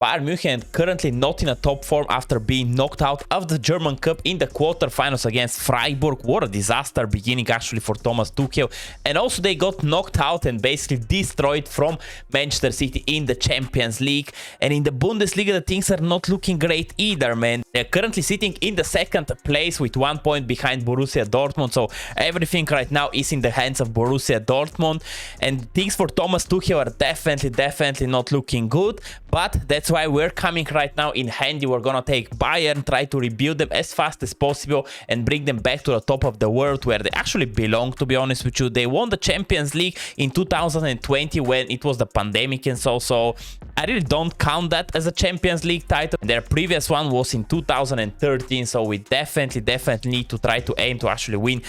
Bayern Munich currently not in a top form after being knocked out of the German Cup in the quarterfinals against Freiburg. What a disaster beginning actually for Thomas Tuchel. And also they got knocked out and basically destroyed from Manchester City in the Champions League. And in the Bundesliga, the things are not looking great either, man. They're currently sitting in the second place with 1 point behind Borussia Dortmund. So everything right now is in the hands of Borussia Dortmund. And things for Thomas Tuchel are definitely not looking good. But that's why we're coming right now in handy. We're gonna take Bayern, try to rebuild them as fast as possible and bring them back to the top of the world where they actually belong, to be honest with you. They won the Champions League in 2020 when it was the pandemic and so I really don't count that as a Champions League title. Their previous one was in 2013, so we definitely need to try to aim to actually win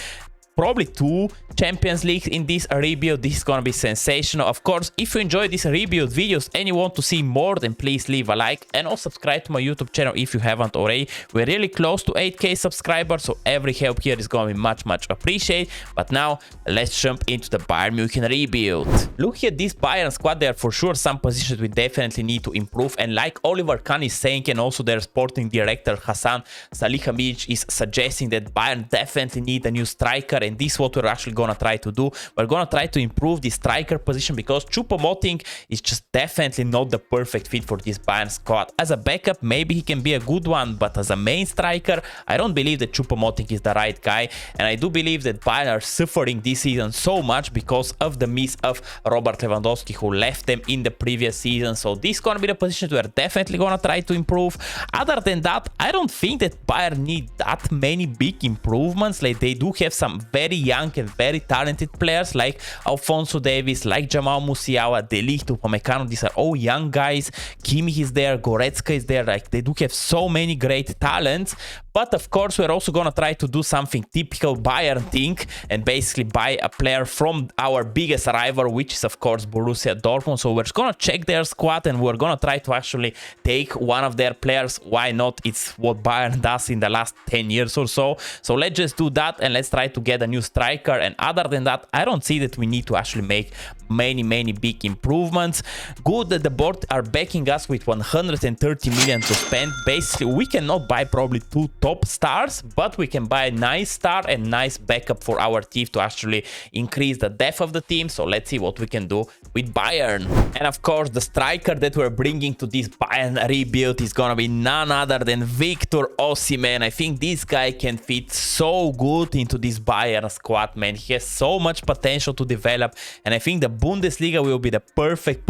probably 2 Champions Leagues in this rebuild. This is gonna be sensational. Of course, if you enjoy these rebuild videos and you want to see more, then please leave a like and also subscribe to my YouTube channel if you haven't already. We're really close to 8k subscribers, so every help here is gonna be much appreciated. But now let's jump into the Bayern Munich rebuild. Look at this Bayern squad. There are for sure some positions we definitely need to improve, and like Oliver Kahn is saying, and also their sporting director Hassan Salihamidzic is suggesting that Bayern definitely need a new striker. And this is what we're actually gonna try to do. We're gonna try to improve the striker position because Choupo-Moting is just definitely not the perfect fit for this Bayern squad. As a backup, maybe he can be a good one, but as a main striker, I don't believe that Choupo-Moting is the right guy. And I do believe that Bayern are suffering this season so much because of the miss of Robert Lewandowski, who left them in the previous season. So this is gonna be the position we're definitely gonna try to improve. Other than that, I don't think that Bayern need that many big improvements. Like, they do have some very young and very talented players like Alphonso Davies, like Jamal Musiala, De Ligt, Upamecano. These are all young guys. Kimmich is there, Goretzka is there. Like, they do have so many great talents. But of course, we're also gonna try to do something typical Bayern thing and basically buy a player from our biggest rival, which is of course Borussia Dortmund. So we're just gonna check their squad and we're gonna try to actually take one of their players. Why not? It's what Bayern does in the last 10 years or so. So let's just do that and let's try to get a new striker. And other than that, I don't see that we need to actually make many big improvements. Good that the board are backing us with 130 million to spend. Basically, we cannot buy probably 2 top stars, but we can buy a nice star and nice backup for our team to actually increase the depth of the team. So let's see what we can do with Bayern. And of course, the striker that we're bringing to this Bayern rebuild is gonna be none other than Victor Osimhen. I think this guy can fit so good into this Bayern squad, man. He has so much potential to develop, and I think the Bundesliga will be the perfect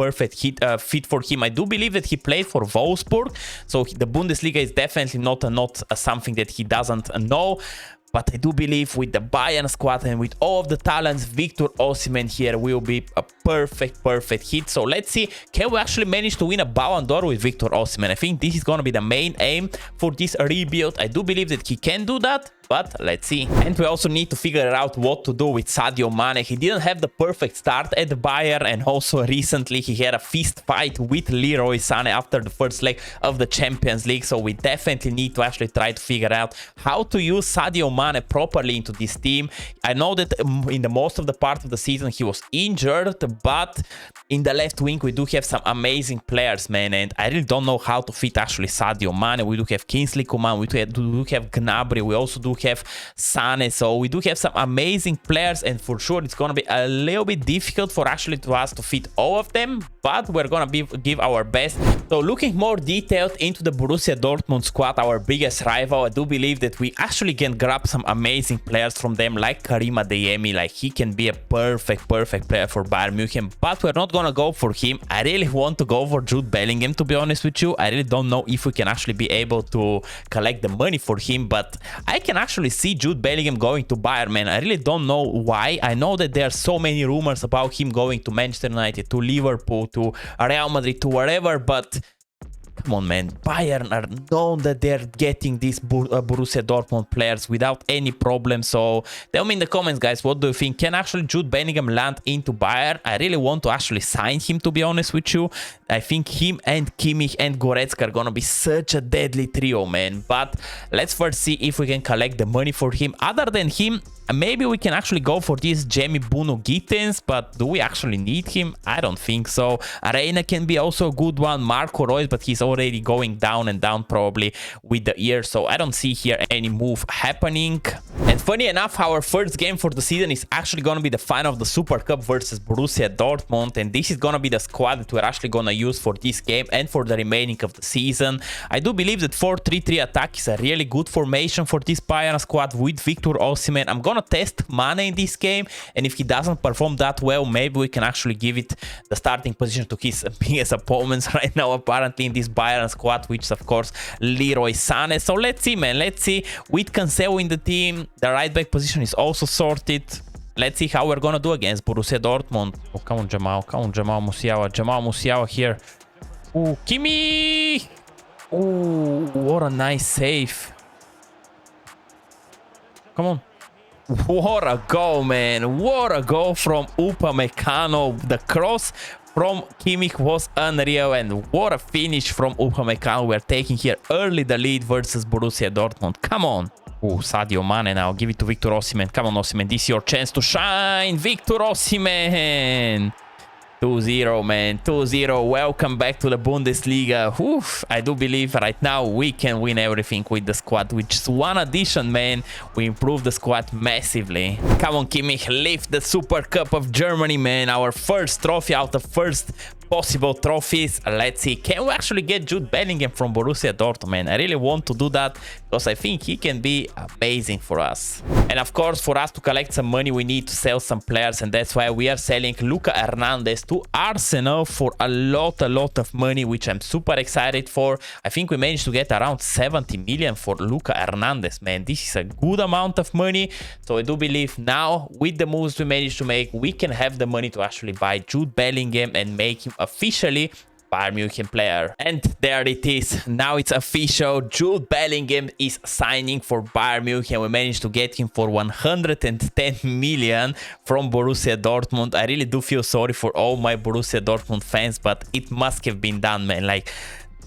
fit for him. I do believe that he played for Wolfsburg, so the Bundesliga is definitely not something that he doesn't know. But I do believe with the Bayern squad and with all of the talents, Victor Osimhen here will be a perfect hit. So let's see, can we actually manage to win a Ballon d'Or with Victor Osimhen? I think this is going to be the main aim for this rebuild. I do believe that he can do that, but let's see. And we also need to figure out what to do with Sadio Mane. He didn't have the perfect start at Bayern, and also recently he had a fist fight with Leroy Sané after the first leg of the Champions League. So we definitely need to actually try to figure out how to use Sadio Mane properly into this team. I know that in the most of the part of the season he was injured, but in the left wing we do have some amazing players, man, and I really don't know how to fit actually Sadio Mane. We do have Kingsley Coman, we do have Gnabry, we also do have Sané, so we do have some amazing players, and for sure it's gonna be a little bit difficult for actually to us to fit all of them, but we're gonna give our best. So looking more detailed into the Borussia Dortmund squad, our biggest rival, I do believe that we actually can grab some amazing players from them, like Karim Adeyemi. Like, he can be a perfect player for Bayern Munich, but we're not gonna go for him. I really want to go for Jude Bellingham, to be honest with you. I really don't know if we can actually be able to collect the money for him, but I can actually see Jude Bellingham going to Bayern, man. I really don't know why. I know that there are so many rumors about him going to Manchester United, to Liverpool, to Real Madrid, to wherever, but Dortmund, man. Bayern are known that they're getting these Borussia Dortmund players without any problem. So tell me in the comments, guys, what do you think? Can actually Jude Bellingham land into Bayern? I really want to actually sign him, to be honest with you. I think him and Kimmich and Goretzka are gonna be such a deadly trio, man. But let's first see if we can collect the money for him. Other than him, maybe we can actually go for this Jamie Bruno Gittens, but do we actually need him? I don't think so. Arena can be also a good one. Marco Reus, but he's already going down and down probably with the year, so I don't see here any move happening. And funny enough, our first game for the season is actually going to be the final of the Super Cup versus Borussia Dortmund, and this is going to be the squad that we're actually going to use for this game and for the remaining of the season. I do believe that 4-3-3 attack is a really good formation for this Bayern squad with Victor Osimhen. I'm going to test Mane in this game, and if he doesn't perform that well, maybe we can actually give it the starting position to his biggest opponents right now apparently in this Bayern squad, which is of course Leroy Sané. So let's see, man, let's see. With Cancelo in the team, the right back position is also sorted. Let's see how we're gonna do against Borussia Dortmund. Oh, come on, Jamal Musiala. Jamal Musiala here. Oh, Kimmich! Oh, what a nice save. Come on. What a goal, man. What a goal from Upamecano. The cross from Kimmich was unreal, and what a finish from Upamecano. We're taking here early the lead versus Borussia Dortmund. Come on. Oh, Sadio Mane now. Give it to Victor Osimhen. Come on, Osimhen. This is your chance to shine. Victor Osimhen. 2-0, man. 2-0. Welcome back to the Bundesliga. Oof, I do believe right now we can win everything with the squad. With just one addition, man, we improved the squad massively. Come on, Kimmich. Lift the Super Cup of Germany, man. Our first trophy out of first possible trophies. Let's see, can we actually get Jude Bellingham from Borussia Dortmund, man? I really want to do that because I think he can be amazing for us. And of course, for us to collect some money, we need to sell some players, and that's why we are selling Lucas Hernandez to Arsenal for a lot of money, which I'm super excited for. I think we managed to get around 70 million for Lucas Hernandez, man. This is a good amount of money. So I do believe now with the moves we managed to make, we can have the money to actually buy Jude Bellingham and make him officially Bayern Munich player. And there it is. Now it's official. Jude Bellingham is signing for Bayern Munich, and we managed to get him for 110 million from Borussia Dortmund. I really do feel sorry for all my Borussia Dortmund fans, but it must have been done, man. Like,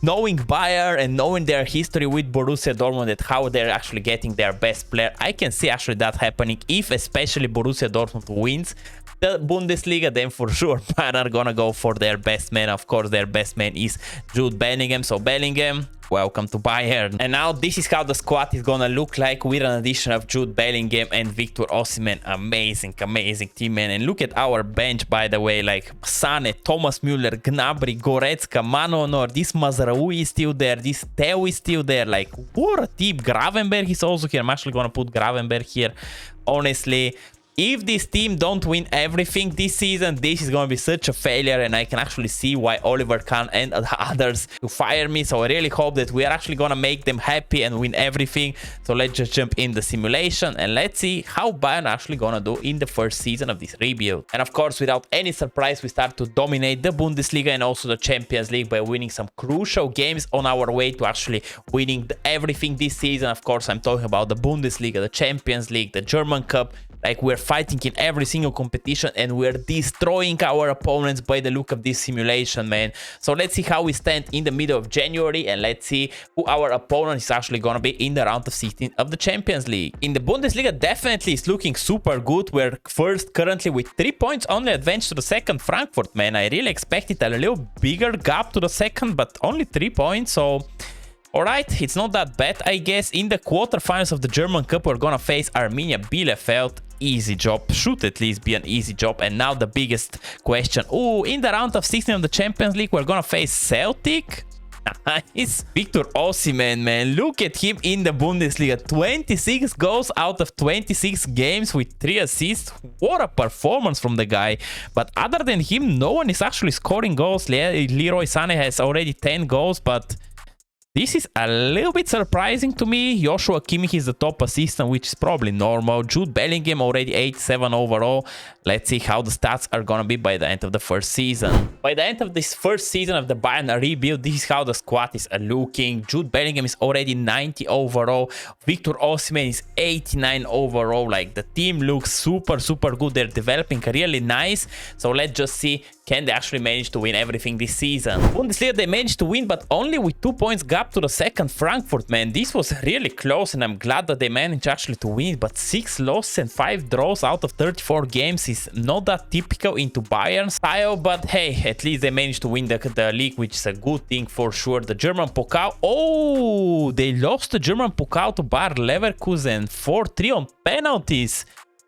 knowing Bayern and knowing their history with Borussia Dortmund and how they're actually getting their best player, I can see actually that happening. If especially Borussia Dortmund wins the Bundesliga, then for sure Bayern are gonna go for their best man. Of course, their best man is Jude Bellingham. So Bellingham, welcome to Bayern. And now this is how the squad is gonna look like with an addition of Jude Bellingham and Victor Osimhen. Amazing team, man. And look at our bench, by the way, like Sané, Thomas Müller, Gnabry, Goretzka, Mano Honor, this Mazraoui is still there, this Theo is still there. Like, what a team. Gravenberg is also here. I'm actually gonna put Gravenberg here. Honestly, if this team don't win everything this season, this is going to be such a failure, and I can actually see why Oliver Kahn and others to fire me. So I really hope that we are actually going to make them happy and win everything. So let's just jump in the simulation and let's see how Bayern actually going to do in the first season of this rebuild. And of course, without any surprise, we start to dominate the Bundesliga and also the Champions League by winning some crucial games on our way to actually winning everything this season. Of course, I'm talking about the Bundesliga, the Champions League, the German Cup. Like, we're fighting in every single competition and we're destroying our opponents by the look of this simulation, man. So let's see how we stand in the middle of January, and let's see who our opponent is actually going to be in the round of 16 of the Champions League. In the Bundesliga, definitely is looking super good. We're first currently with 3 points only advanced to the second, Frankfurt, man. I really expected a little bigger gap to the second, but only 3 points. So alright, it's not that bad, I guess. In the quarterfinals of the German Cup, we're gonna face Arminia Bielefeld. Easy job. Should at least be an easy job. And now the biggest question. Oh, in the round of 16 of the Champions League, we're gonna face Celtic. Nice. Victor Osimhen, man. Look at him in the Bundesliga. 26 goals out of 26 games with 3 assists. What a performance from the guy. But other than him, no one is actually scoring goals. Leroy Sané has already 10 goals, but This is a little bit surprising to me. Joshua Kimmich is the top assistant, which is probably normal. Jude Bellingham already 87 overall. Let's see how the stats are gonna be by the end of the first season. By the end of this first season of the Bayern rebuild, this is how the squad is looking. Jude Bellingham is already 90 overall. Victor Osimhen is 89 overall. Like, the team looks super good. They're developing really nice. So let's just see, can they actually manage to win everything this season? Bundesliga, they managed to win, but only with 2 points gap to the second Frankfurt, man. This was really close, and I'm glad that they managed actually to win. But 6 losses and 5 draws out of 34 games is not that typical into Bayern style. But hey, at least they managed to win the league, which is a good thing for sure. The German Pokal. Oh, they lost the German Pokal to Bayer Leverkusen 4-3 on penalties.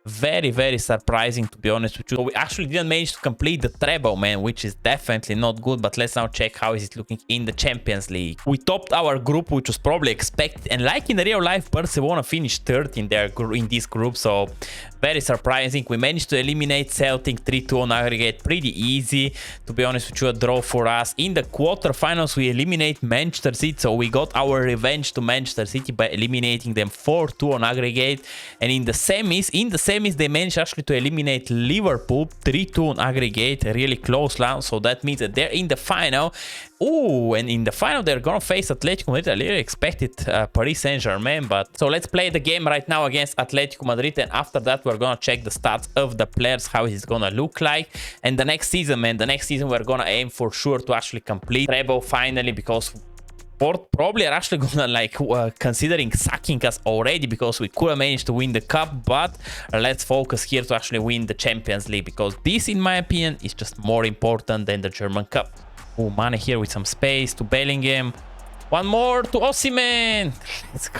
Very surprising, to be honest with you. So we actually didn't manage to complete the treble, man, which is definitely not good. But let's now check how is it looking in the Champions League. We topped our group, which was probably expected, and like in the real life, Barcelona finished third in this group, so very surprising. We managed to eliminate Celtic 3-2 on aggregate, pretty easy, to be honest with you. A draw for us. In the quarterfinals, we eliminate Manchester City, so we got our revenge to Manchester City by eliminating them 4-2 on aggregate. And in the semis, they managed actually to eliminate Liverpool 3-2 on aggregate, really close round. So that means that they're in the final. Oh, and in the final they're gonna face Atletico Madrid. I really expected Paris Saint-Germain, but so let's play the game right now against Atletico Madrid, and after that we're gonna check the stats of the players, how it's gonna look like. And the next season, man, we're gonna aim for sure to actually complete treble finally, because probably are actually gonna like considering sacking us already, because we could have managed to win the cup. But let's focus here to actually win the Champions League, because this, in my opinion, is just more important than the German Cup. Oh, Mane here with some space to Bellingham. One more to Osimhen. Let's go.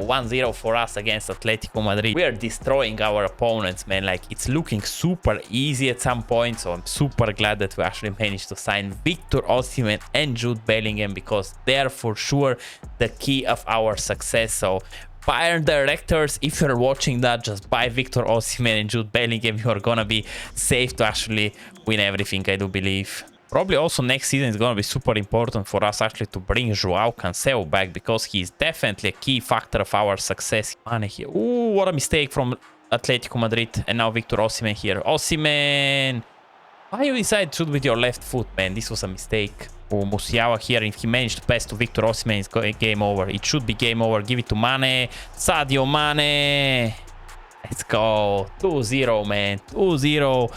1-0 for us against Atletico Madrid. We are destroying our opponents, man. Like, it's looking super easy at some point. So I'm super glad that we actually managed to sign Victor Osimhen and Jude Bellingham, because they are for sure the key of our success. So Bayern directors, if you're watching that, just buy Victor Osimhen and Jude Bellingham. You are gonna be safe to actually win everything, I do believe. Probably also next season is going to be super important for us actually to bring Joao Cancelo back, because he's definitely a key factor of our success. Mane here. Ooh, what a mistake from Atletico Madrid. And now Victor Osimhen here. Osimhen! Why you decide to shoot with your left foot, man? This was a mistake. Oh, Musiala here. If he managed to pass to Victor Osimhen, it's game over. It should be game over. Give it to Mane. Sadio Mane! Let's go. 2-0, man. 2-0.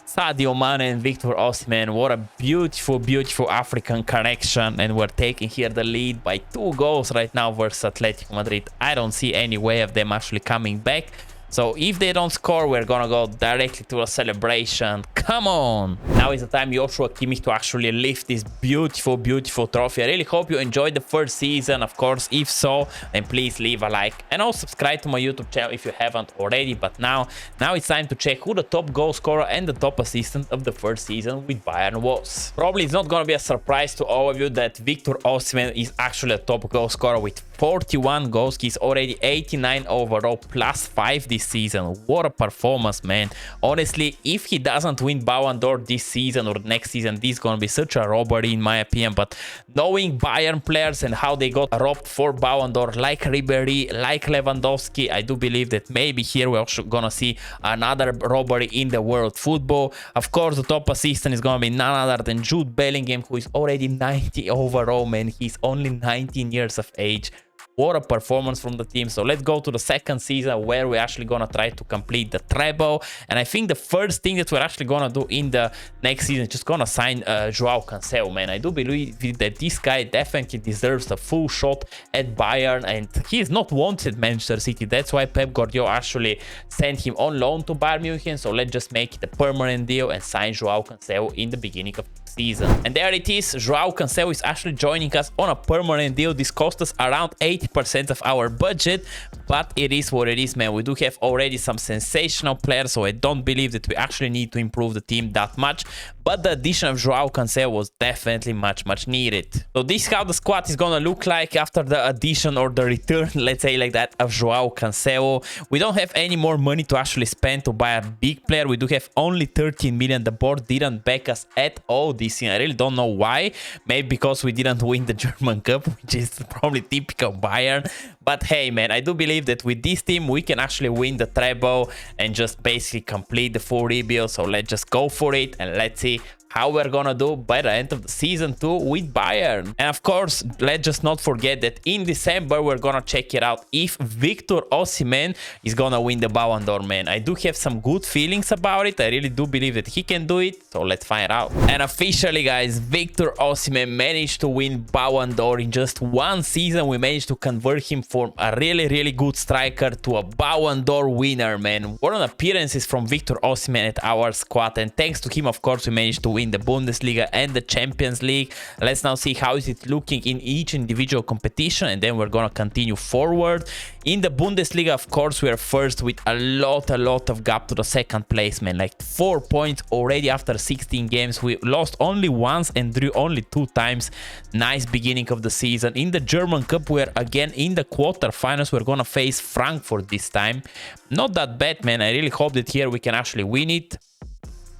Sadio Mane and Victor Osimhen. What a beautiful African connection. And we're taking here the lead by 2 goals right now versus Atletico Madrid. I don't see any way of them actually coming back. So if they don't score, we're gonna go directly to a celebration. Come on! Now is the time Joshua Kimmich to actually lift this beautiful trophy. I really hope you enjoyed the first season. Of course, if so, then please leave a like and also subscribe to my YouTube channel if you haven't already. But now it's time to check who the top goal scorer and the top assistant of the first season with Bayern was. Probably it's not gonna be a surprise to all of you that Victor Osimhen is actually a top goal scorer with 41 goals. He's already 89 overall, +5 this season. What a performance, man. Honestly, if he doesn't win Ballon d'Or this season or next season, this is gonna be such a robbery in my opinion. But knowing Bayern players and how they got robbed for Ballon d'Or, like Ribéry, like Lewandowski, I do believe that maybe here we're also gonna see another robbery in the world football. Of course, the top assistant is gonna be none other than Jude Bellingham, who is already 90 overall, man. He's only 19 years of age. What a performance from the team. So let's go to the second season, where we're actually gonna try to complete the treble. And I think the first thing that we're actually gonna do in the next season is just gonna sign Joao Cancelo, man. I do believe that this guy definitely deserves a full shot at Bayern, and he is not wanted Manchester City. That's why Pep Guardiola actually sent him on loan to Bayern Munich. So let's just make it a permanent deal and sign Joao Cancelo in the beginning of the season. And there it is. Joao Cancelo is actually joining us on a permanent deal. This cost us around 80% of our budget, but it is what it is, man. We do have already some sensational players, so I don't believe that we actually need to improve the team that much. but the addition of Joao Cancelo was definitely much needed. So this is how the squad is gonna look like after the addition or the return, let's say like that, of Joao Cancelo. We don't have any more money to actually spend to buy a big player. We do have only 13 million. The board didn't back us at all this season. I really don't know why. Maybe because we didn't win the German Cup, which is probably typical Bayern. But hey, man, I do believe that with this team, we can actually win the treble and just basically complete the full rebuild. So let's just go for it and let's see how we're gonna do by the end of the season 2 with Bayern. And of course, let's just not forget that in December, we're gonna check it out if Victor Osimhen is gonna win the Ballon d'Or, man. I do have some good feelings about it. I really do believe that he can do it. So let's find out. And officially, guys, Victor Osimhen managed to win Ballon d'Or in just one season. We managed to convert him from a really good striker to a Ballon d'Or winner, man. What an appearances from Victor Osimhen at our squad. And thanks to him, of course, we managed to win the Bundesliga and the Champions League. Let's now see how is it looking in each individual competition, and then we're gonna continue forward. In the Bundesliga, of course, we are first with a lot of gap to the second place, man. Like 4 points already after 16 games. We lost only once and drew only 2 times. Nice beginning of the season. In the German Cup, we're again in the quarterfinals. We're gonna face Frankfurt this time. Not that bad, man. I really hope that here we can actually win it.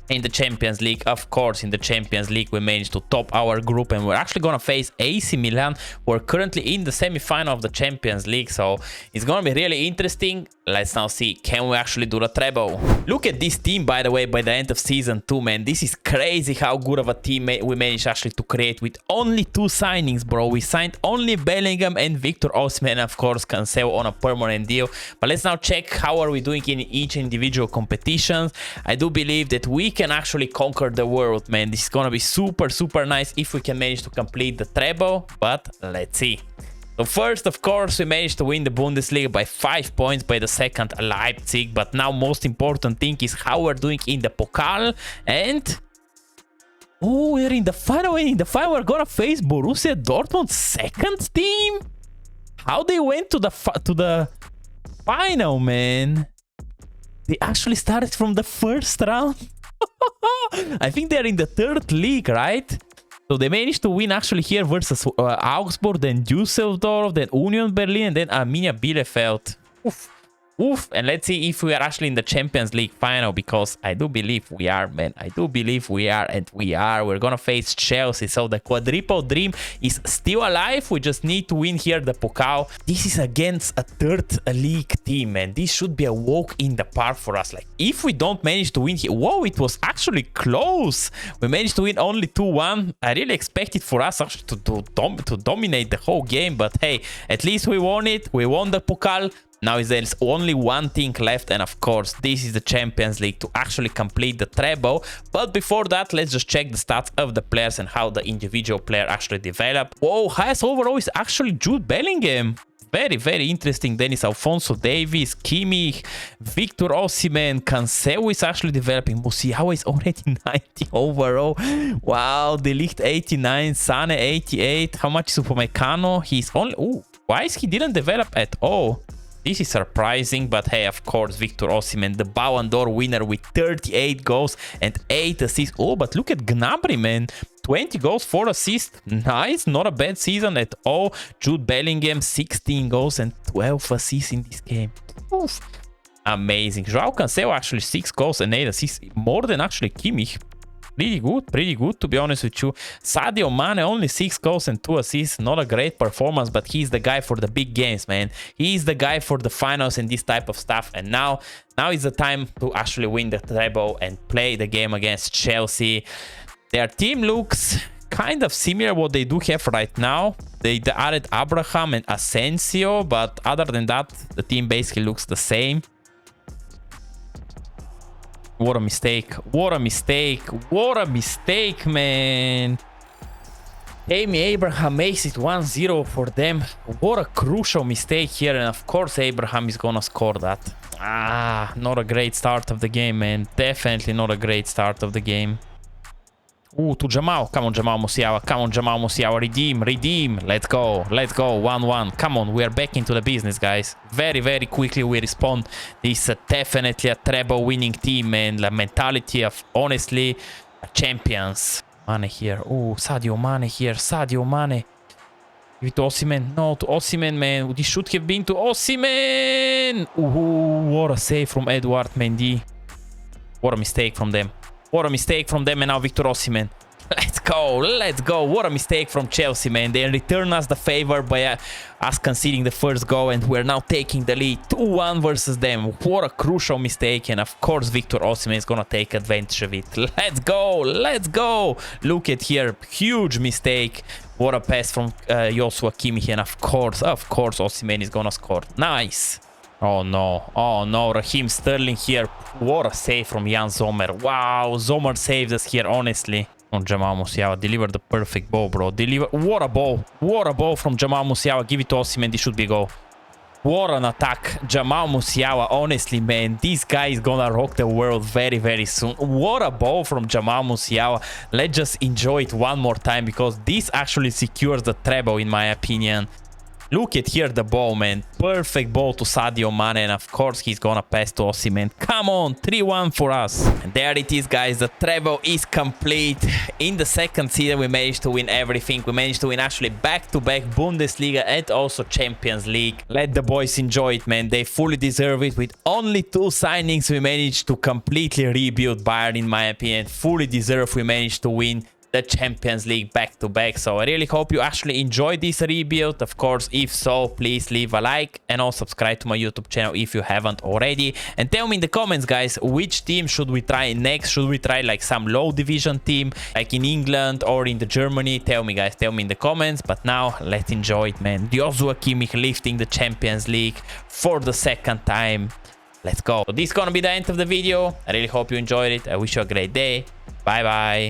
In the Champions League, of course, in the Champions League, we managed to top our group and we're actually going to face AC Milan. We're currently in the semi-final of the Champions League, so it's going to be really interesting. Let's now see, can we actually do the treble? Look at this team, by the way, by the end of season 2, man. This is crazy how good of a team we managed actually to create with only 2 signings, bro. We signed only Bellingham and Victor Osimhen, of course, Cancelo on a permanent deal. But let's now check how are we doing in each individual competitions. I do believe that we can actually conquer the world, man. This is gonna be super nice if we can manage to complete the treble, but let's see. So first, of course, we managed to win the Bundesliga by 5 points, by the second Leipzig, but now most important thing is how we're doing in the Pokal. And oh, we're in the final, and in the final we're gonna face Borussia Dortmund, second team. How they went to the final, man? They actually started from the first round. I think they're in the 3rd league, right? So they managed to win actually here versus Augsburg, then Düsseldorf, then Union Berlin, and then Arminia Bielefeld. Oof. And let's see if we are actually in the Champions League final, because I do believe we are, man. I do believe we are, and we are. We're gonna face Chelsea. So the quadruple dream is still alive. We just need to win here the Pokal. This is against a 3rd league team, man. This should be a walk in the park for us. Like, if we don't manage to win here, whoa, it was actually close. We managed to win only 2-1. I really expected for us actually to dominate the whole game, but hey, at least we won it. We won the Pokal. Now there's only one thing left, and of course this is the Champions League to actually complete the treble. But before that, let's just check the stats of the players and how the individual player actually developed. Whoa, highest overall is actually Jude Bellingham. Very interesting. Then is Alphonso Davies, Kimmich, Victor Osimhen, Cancelo is actually developing. Musiala is already 90 overall. Wow, De Ligt 89, Sane 88. How much is Upamecano? He's only... Oh, why is he didn't develop at all? This is surprising, but hey, of course, Victor Osimhen, the Ballon d'Or winner with 38 goals and 8 assists. Oh, but look at Gnabry, man. 20 goals, 4 assists. Nice, not a bad season at all. Jude Bellingham, 16 goals and 12 assists in this game. Oof. Amazing. Joao Cancelo, actually 6 goals and 8 assists. More than actually Kimmich. Pretty good, to be honest with you. Sadio Mane, only 6 goals and 2 assists. Not a great performance, but he's the guy for the big games, man. He's the guy for the finals and this type of stuff. And now is the time to actually win the treble and play the game against Chelsea. Their team looks kind of similar what they do have right now. They added Abraham and Asensio, but other than that, the team basically looks the same. What a mistake. What a mistake. What a mistake, man. Tammy Abraham makes it 1-0 for them. What a crucial mistake here. And of course, Abraham is gonna score that. Not a great start of the game, man. Definitely not a great start of the game. Ooh, to Jamal. Come on, Jamal Musiala. Come on, Jamal Musiala. Redeem. Let's go. 1-1. Come on, we are back into the business, guys. Very quickly we respond. This is definitely a treble winning team, man. The mentality of, honestly, Champions. Mane here. Oh, Sadio Mane here. Sadio Mane. Give it to Osimhen. No, to Osimhen, man. This should have been to Osimhen. Ooh, what a save from Edouard Mendy. What a mistake from them. What a mistake from them. And now Victor Osimhen. Let's go. Let's go. What a mistake from Chelsea, man. They return us the favor by us conceding the first goal, and we're now taking the lead 2-1 versus them. What a crucial mistake, and of course Victor Osimhen is gonna take advantage of it. Let's go. Let's go. Look at here. Huge mistake. What a pass from Joshua Kimmich, and of course Osimhen is gonna score. Nice. Oh no, Raheem Sterling here. What a save from Jan Sommer. Wow, Sommer saved us here, honestly. On Jamal Musiala, deliver the perfect ball, bro. Deliver. What a ball. What a ball from Jamal Musiala. Give it to Osimhen. This should be goal. What an attack. Jamal Musiala, honestly, man. This guy is gonna rock the world very, very soon. What a ball from Jamal Musiala. Let's just enjoy it one more time, because this actually secures the treble, in my opinion. Look at here the ball, man. Perfect ball to Sadio Mane, and of course he's gonna pass to Osimhen. Come on, 3-1 for us. And there it is, guys. The treble is complete. In the second season we managed to win everything. We managed to win actually back-to-back Bundesliga and also Champions League. Let the boys enjoy it, man. They fully deserve it. With only 2 signings we managed to completely rebuild Bayern, in my opinion. Fully deserved. We managed to win the Champions League back-to-back. So I really hope you actually enjoyed this rebuild. Of course, if so, please leave a like and also subscribe to my YouTube channel if you haven't already. And tell me in the comments, guys, which team should we try next? Should we try like some low division team like in England or in the Germany? Tell me, guys, tell me in the comments. But now let's enjoy it, man. Joshua Kimmich lifting the Champions League for the 2nd time. Let's go. So this is gonna be the end of the video. I really hope you enjoyed it. I wish you a great day. Bye bye.